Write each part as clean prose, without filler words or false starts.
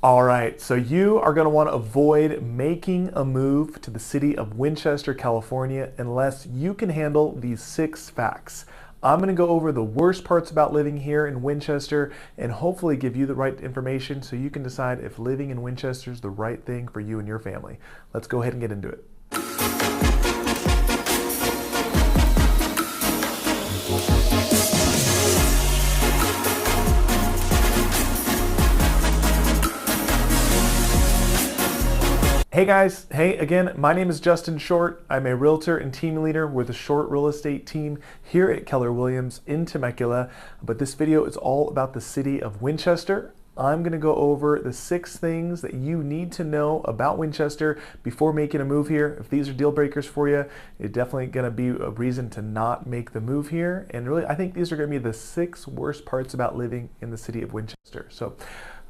All right, so you are going to want to avoid making a move to the city of Winchester, California, unless you can handle these 6 facts. I'm going to go over the worst parts about living here in Winchester and hopefully give you the right information so you can decide if living in Winchester is the right thing for you and your family. Let's go ahead and get into it. Hey guys, hey again, my name is Justin Short. I'm a realtor and team leader with the Short Real Estate team here at Keller Williams in Temecula. But this video is all about the city of Winchester. I'm going to go over the 6 things that you need to know about Winchester before making a move here. If these are deal breakers for you, it's definitely going to be a reason to not make the move here. And really, I think these are going to be the 6 worst parts about living in the city of Winchester. So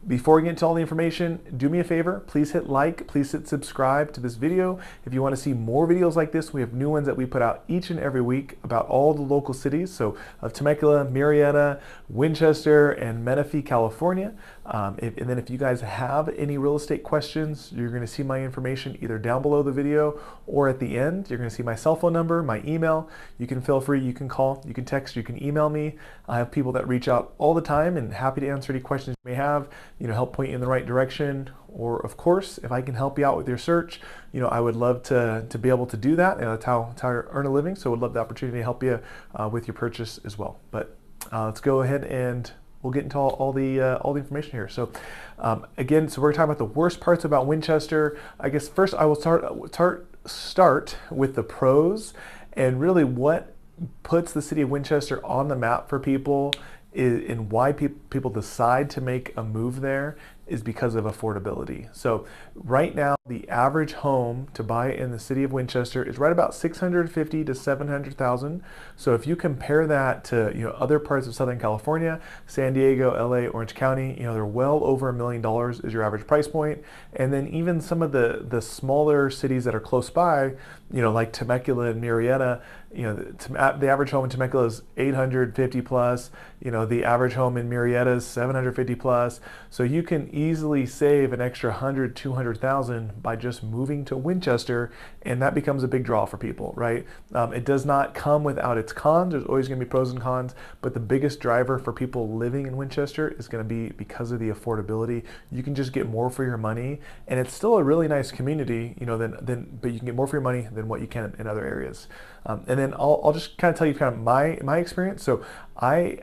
before we get into all the information, do me a favor, please hit like, please hit subscribe to this video. If you want to see more videos like this, we have new ones that we put out each and every week about all the local cities, so of Temecula, Murrieta, Winchester, and Menifee, California. And then if you guys have any real estate questions, you're going to see my information either down below the video or at the end. You're going to see my cell phone number, my email. You can feel free, you can call, you can text, you can email me. I have people that reach out all the time and happy to answer any questions you may have, help point you in the right direction. Or of course, if I can help you out with your search, I would love to be able to do that. That's how I earn a living. So I would love the opportunity to help you with your purchase as well. But let's go ahead and we'll get into all the information here. So again, so we're talking about the worst parts about Winchester. I guess first I will start with the pros and really what puts the city of Winchester on the map for people and why people decide to make a move there is because of affordability. So right now, the average home to buy in the city of Winchester is right about $650,000 to $700,000. So if you compare that to other parts of Southern California, San Diego, LA, Orange County, they're well over $1 million is your average price point. And then even some of the smaller cities that are close by, like Temecula and Murrieta, the average home in Temecula is 850 plus. The average home in Murrieta is 750 plus. So you can easily save an extra 100, 200,000 by just moving to Winchester, and that becomes a big draw for people, right? It does not come without its cons. There's always going to be pros and cons, but the biggest driver for people living in Winchester is going to be because of the affordability. You can just get more for your money, and it's still a really nice community, but you can get more for your money than what you can in other areas. And then I'll just kind of tell you kind of my experience. So I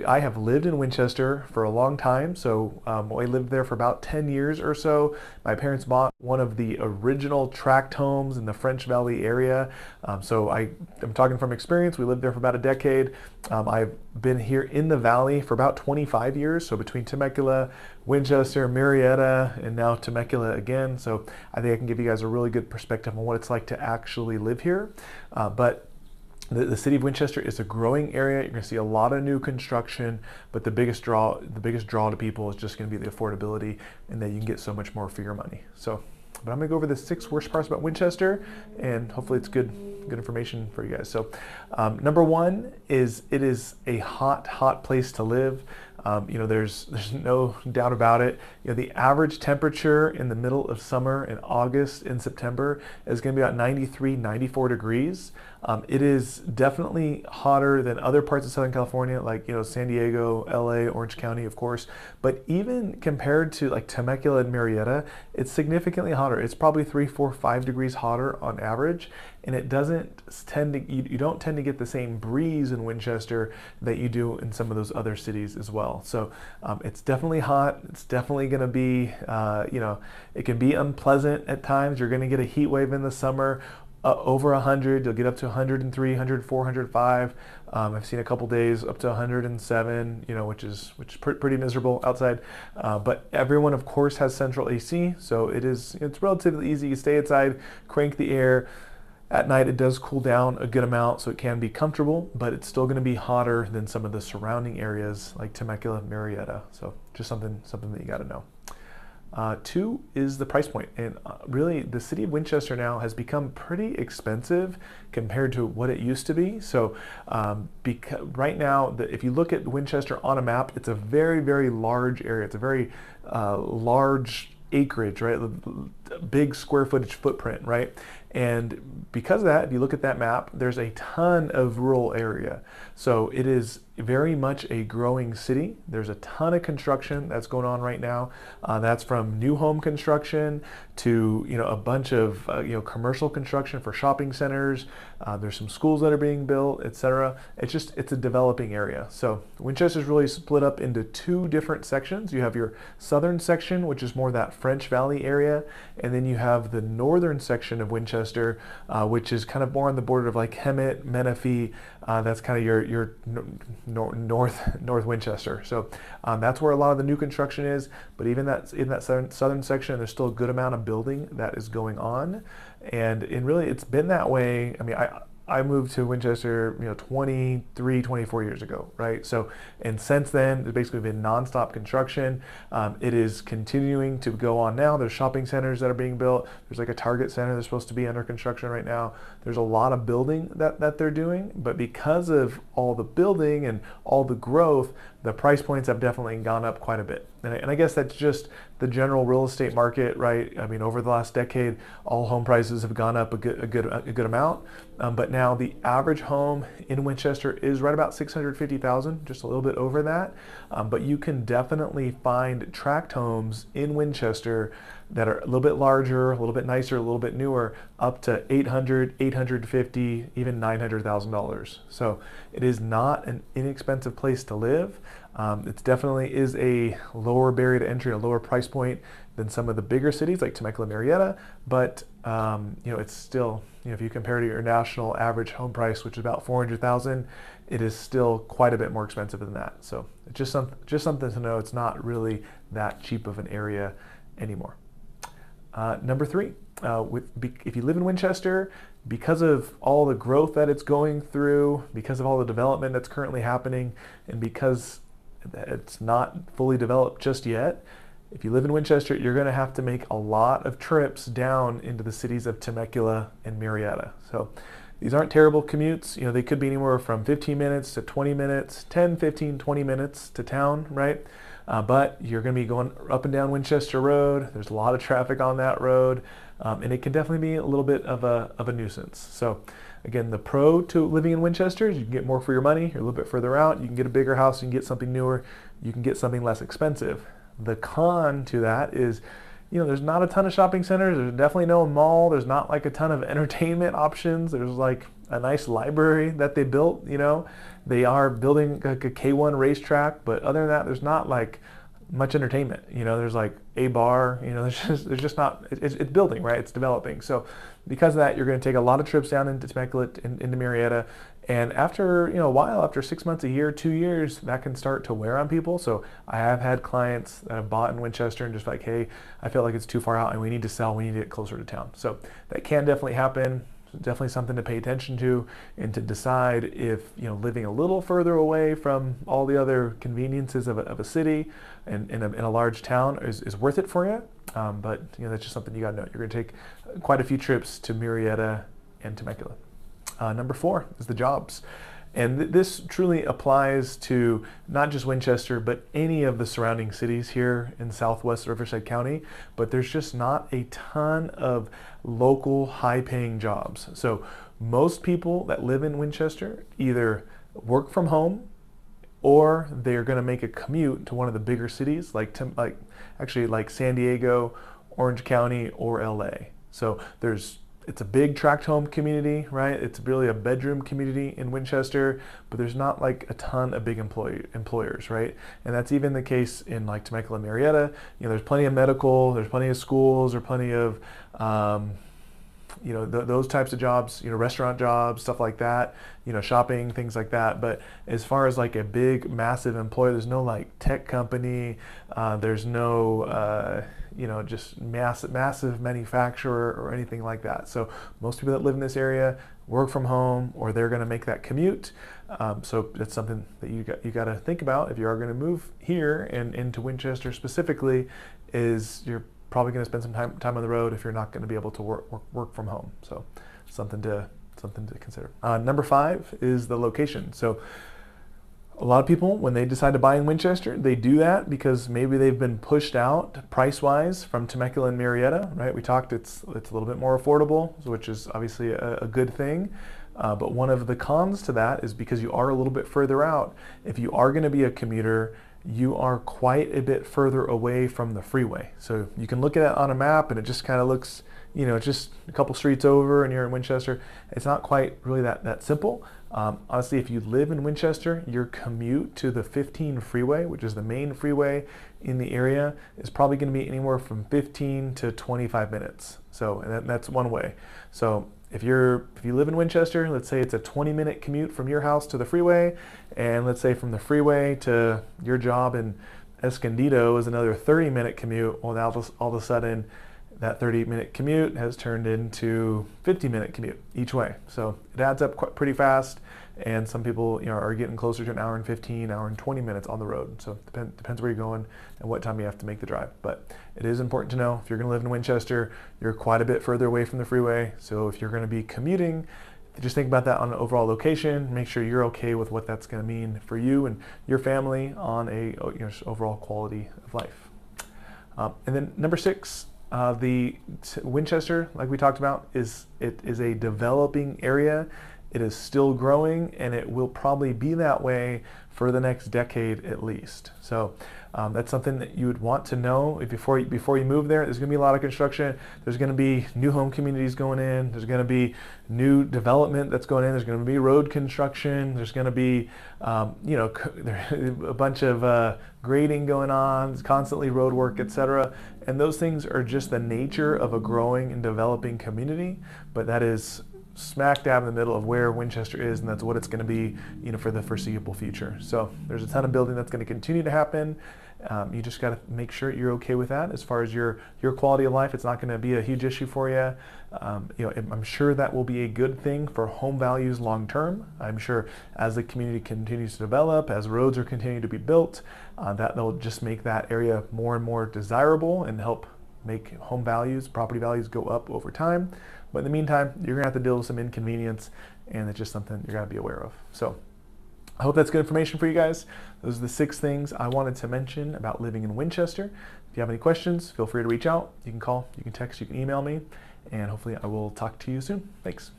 have lived in Winchester for a long time. So I lived there for about 10 years or so. My parents bought one of the original tract homes in the French Valley area. So I'm talking from experience. We lived there for about a decade. I've been here in the valley for about 25 years. So between Temecula, Winchester, Murrieta, and now Temecula again. So I think I can give you guys a really good perspective on what it's like to actually live here. But the city of Winchester is a growing area. You're going to see a lot of new construction, but the biggest draw to people is just going to be the affordability and that you can get so much more for your money. So, but I'm going to go over the 6 worst parts about Winchester, and hopefully it's good information for you guys. So, number 1 is it is a hot place to live. There's no doubt about it. The average temperature in the middle of summer in August and September is going to be about 93, 94 degrees. It is definitely hotter than other parts of Southern California, like San Diego, LA, Orange County, of course. But even compared to like Temecula and Murrieta, it's significantly hotter. It's probably 3, 4, 5 degrees hotter on average, and it doesn't you don't tend to get the same breeze in Winchester that you do in some of those other cities as well. So it's definitely hot. It's definitely going to be, it can be unpleasant at times. You're going to get a heat wave in the summer. Over 100, you'll get up to 103, 104, 105. I've seen a couple days up to 107, which is pretty miserable outside. But everyone, of course, has central AC, so it's relatively easy. You stay inside, crank the air. At night, it does cool down a good amount, so it can be comfortable, but it's still going to be hotter than some of the surrounding areas like Temecula, Murrieta. So just something that you got to know. Two is the price point. And really, the city of Winchester now has become pretty expensive compared to what it used to be. So right now, if you look at Winchester on a map, it's a very, very large area. It's a very large acreage, right? Big square footage footprint, right? And because of that, if you look at that map, there's a ton of rural area. So it is very much a growing city. There's a ton of construction that's going on right now. That's from new home construction to a bunch of commercial construction for shopping centers. There's some schools that are being built, etc. It's a developing area. So Winchester's really split up into two different sections. You have your southern section, which is more that French Valley area, and then you have the northern section of Winchester, which is kind of more on the border of like Hemet, Menifee. That's kind of your north Winchester. So that's where a lot of the new construction is. But even in that southern section, there's still a good amount of building that is going on, and really it's been that way. I mean, I moved to Winchester, 23, 24 years ago, right? So, and since then, there's basically been nonstop construction. It is continuing to go on now. There's shopping centers that are being built. There's like a Target center that's supposed to be under construction right now. There's a lot of building that they're doing, but because of all the building and all the growth, the price points have definitely gone up quite a bit. And I guess that's just the general real estate market, right? I mean, over the last decade, all home prices have gone up a good amount. But now the average home in Winchester is right about $650,000, just a little bit over that. But you can definitely find tract homes in Winchester that are a little bit larger, a little bit nicer, a little bit newer, up to $800,000, $850,000, even $900,000. So it is not an inexpensive place to live. It definitely is a lower barrier to entry, a lower price point than some of the bigger cities like Temecula, Murrieta, but it's still, if you compare to your national average home price, which is about $400,000, it is still quite a bit more expensive than that. So it's just something to know. It's not really that cheap of an area anymore. Number three, if you live in Winchester, because of all the growth that it's going through, because of all the development that's currently happening, and because it's not fully developed just yet, if you live in Winchester, you're going to have to make a lot of trips down into the cities of Temecula and Murrieta. So these aren't terrible commutes. They could be anywhere from 15 minutes to 20 minutes, 10, 15, 20 minutes to town, right? But you're going to be going up and down Winchester Road. There's a lot of traffic on that road, and it can definitely be a little bit of a nuisance. So again, the pro to living in Winchester is you can get more for your money. You're a little bit further out. You can get a bigger house. You can get something newer. You can get something less expensive. The con to that is, there's not a ton of shopping centers. There's definitely no mall. There's not like a ton of entertainment options. There's like a nice library that they built. They are building like a K1 racetrack, but other than that, there's not like much entertainment. There's like a bar. There's just not. It's building, right? It's developing. So because of that, you're going to take a lot of trips down into Temecula, into Murrieta, and after a while, after 6 months, a year, 2 years, that can start to wear on people. So I have had clients that have bought in Winchester and just like, hey, I feel like it's too far out and we need to sell. We need to get closer to town. So that can definitely happen. Definitely something to pay attention to and to decide if living a little further away from all the other conveniences of a city and in a large town is worth it for you. But that's just something you got to know. You're going to take quite a few trips to Murrieta and Temecula. Number four is the jobs. And this truly applies to not just Winchester, but any of the surrounding cities here in Southwest Riverside County. But there's just not a ton of local high-paying jobs. So most people that live in Winchester either work from home or they're going to make a commute to one of the bigger cities like San Diego, Orange County, or LA. So it's a big tract home community, right? It's really a bedroom community in Winchester, but there's not like a ton of big employers, right? And that's even the case in like Temecula, Murrieta. There's plenty of medical, there's plenty of schools, there's plenty of those types of jobs, restaurant jobs, stuff like that, shopping, things like that. But as far as like a big, massive employer, there's no like tech company, there's no, just massive manufacturer or anything like that. So most people that live in this area work from home or they're going to make that commute. So that's something that you got to think about if you are going to move here and into Winchester specifically, is you're probably going to spend some time on the road if you're not going to be able to work from home. So something to consider. Number 5 is the location. So a lot of people, when they decide to buy in Winchester, they do that because maybe they've been pushed out price-wise from Temecula and Murrieta, right? We talked, it's a little bit more affordable, which is obviously a good thing. But one of the cons to that is because you are a little bit further out. If you are going to be a commuter, you are quite a bit further away from the freeway. So you can look at it on a map and it just kind of looks, you know, just a couple streets over and you're in Winchester. It's not quite really that simple. Honestly, if you live in Winchester, your commute to the 15 freeway, which is the main freeway in the area, is probably going to be anywhere from 15 to 25 minutes. So, and that's one way. So if you live in Winchester, let's say it's a 20-minute commute from your house to the freeway, and let's say from the freeway to your job in Escondido is another 30-minute commute. Well, now all of a sudden, that 30-minute commute has turned into 50-minute commute each way. So it adds up pretty fast, and some people, you know, are getting closer to an hour and 15, hour and 20 minutes on the road. So it depends where you're going and what time you have to make the drive. But it is important to know if you're going to live in Winchester, you're quite a bit further away from the freeway. So if you're going to be commuting, just think about that on an overall location. Make sure you're okay with what that's going to mean for you and your family on a overall quality of life. And then number 6. The Winchester, like we talked about, is a developing area. It is still growing, and it will probably be that way for the next decade at least. So that's something that you would want to know before you move there. There's going to be a lot of construction. There's going to be new home communities going in. There's going to be new development that's going in. There's going to be road construction. There's going to be a bunch of grading going on, constantly road work, etc. And those things are just the nature of a growing and developing community. But that is smack dab in the middle of where Winchester is, and that's what it's going to be, you know, for the foreseeable future. So there's a ton of building that's going to continue to happen. You just got to make sure you're okay with that. As far as your quality of life, it's not going to be a huge issue for you. I'm sure that will be a good thing for home values long term. I'm sure as the community continues to develop, as roads are continuing to be built, that will just make that area more and more desirable and help make home values, property values go up over time. But in the meantime, you're gonna have to deal with some inconvenience, and it's just something you're gonna be aware of. So I hope that's good information for you guys. Those are the 6 things I wanted to mention about living in Winchester. If you have any questions, feel free to reach out. You can call, you can text, you can email me, and hopefully I will talk to you soon. Thanks.